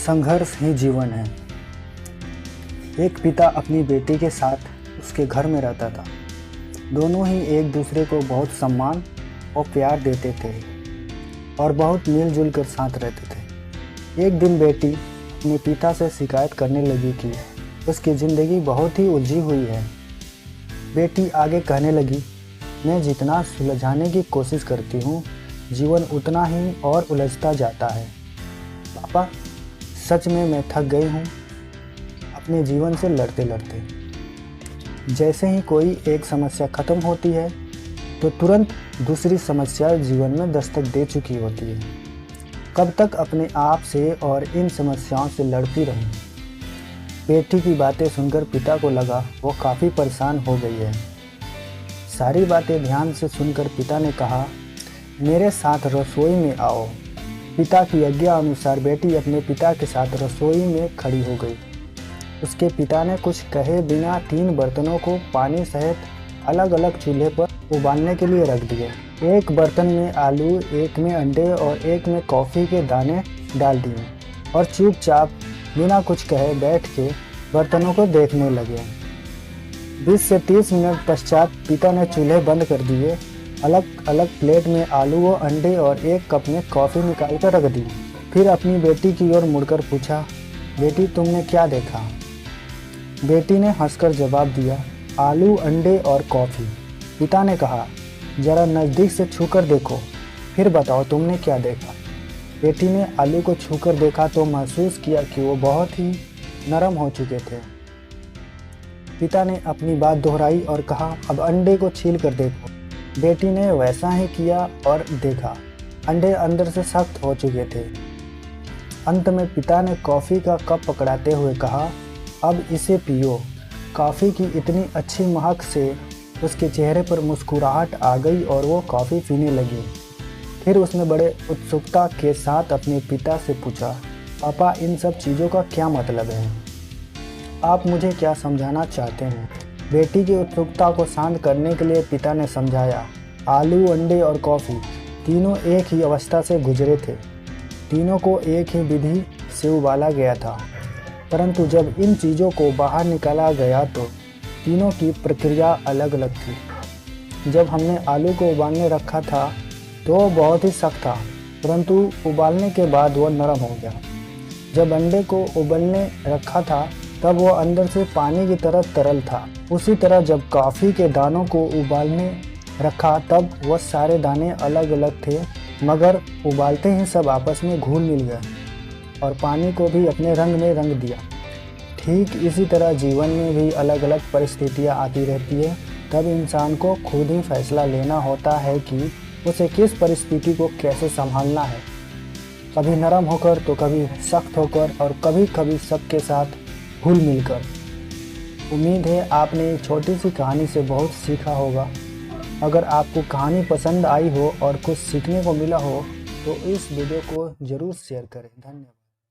संघर्ष ही जीवन है। एक पिता अपनी बेटी के साथ उसके घर में रहता था। दोनों ही एक दूसरे को बहुत सम्मान और प्यार देते थे और बहुत मिलजुल कर साथ रहते थे। एक दिन बेटी अपने पिता से शिकायत करने लगी कि उसकी ज़िंदगी बहुत ही उलझी हुई है। बेटी आगे कहने लगी, मैं जितना सुलझाने की कोशिश करती हूँ, जीवन उतना ही और उलझता जाता है। पापा, सच में मैं थक गई हूँ अपने जीवन से लड़ते लड़ते। जैसे ही कोई एक समस्या ख़त्म होती है तो तुरंत दूसरी समस्या जीवन में दस्तक दे चुकी होती है। कब तक अपने आप से और इन समस्याओं से लड़ती रहूं? बेटी की बातें सुनकर पिता को लगा वो काफ़ी परेशान हो गई है। सारी बातें ध्यान से सुनकर पिता ने कहा, मेरे साथ रसोई में आओ। पिता की आज्ञा अनुसार बेटी अपने पिता के साथ रसोई में खड़ी हो गई। उसके पिता ने कुछ कहे बिना 3 बर्तनों को पानी सहित अलग अलग चूल्हे पर उबालने के लिए रख दिए। एक बर्तन में आलू, एक में अंडे और एक में कॉफ़ी के दाने डाल दिए और चुपचाप बिना कुछ कहे बैठ के बर्तनों को देखने लगे। 20 से 30 मिनट पश्चात पिता ने चूल्हे बंद कर दिए। अलग अलग प्लेट में आलू व अंडे और एक कप में कॉफ़ी निकाल कर रख दी। फिर अपनी बेटी की ओर मुड़कर पूछा, बेटी तुमने क्या देखा? बेटी ने हंसकर जवाब दिया, आलू, अंडे और कॉफ़ी। पिता ने कहा, ज़रा नज़दीक से छूकर देखो, फिर बताओ तुमने क्या देखा। बेटी ने आलू को छूकर देखा तो महसूस किया कि वो बहुत ही नरम हो चुके थे। पिता ने अपनी बात दोहराई और कहा, अब अंडे को छील कर देखो। बेटी ने वैसा ही किया और देखा, अंडे अंदर से सख्त हो चुके थे। अंत में पिता ने कॉफ़ी का कप पकड़ाते हुए कहा, अब इसे पियो। कॉफ़ी की इतनी अच्छी महक से उसके चेहरे पर मुस्कुराहट आ गई और वो कॉफ़ी पीने लगी। फिर उसने बड़े उत्सुकता के साथ अपने पिता से पूछा, पापा इन सब चीज़ों का क्या मतलब है? आप मुझे क्या समझाना चाहते हैं? बेटी की उत्सुकता को शांत करने के लिए पिता ने समझाया, आलू, अंडे और कॉफ़ी तीनों एक ही अवस्था से गुजरे थे। तीनों को एक ही विधि से उबाला गया था, परंतु जब इन चीज़ों को बाहर निकाला गया तो तीनों की प्रक्रिया अलग अलग थी। जब हमने आलू को उबालने रखा था तो वो बहुत ही सख्त था, परंतु उबालने के बाद वह नरम हो गया। जब अंडे को उबलने रखा था तब वो अंदर से पानी की तरह तरल था। उसी तरह जब कॉफ़ी के दानों को उबालने रखा तब वह सारे दाने अलग अलग थे, मगर उबालते ही सब आपस में घुल मिल गए और पानी को भी अपने रंग में रंग दिया। ठीक इसी तरह जीवन में भी अलग अलग परिस्थितियाँ आती रहती है। तब इंसान को खुद ही फैसला लेना होता है कि उसे किस परिस्थिति को कैसे संभालना है, कभी नरम होकर तो कभी सख्त होकर और कभी कभी सबके साथ घुल मिलकर। उम्मीद है आपने एक छोटी सी कहानी से बहुत सीखा होगा। अगर आपको कहानी पसंद आई हो और कुछ सीखने को मिला हो तो इस वीडियो को ज़रूर शेयर करें। धन्यवाद।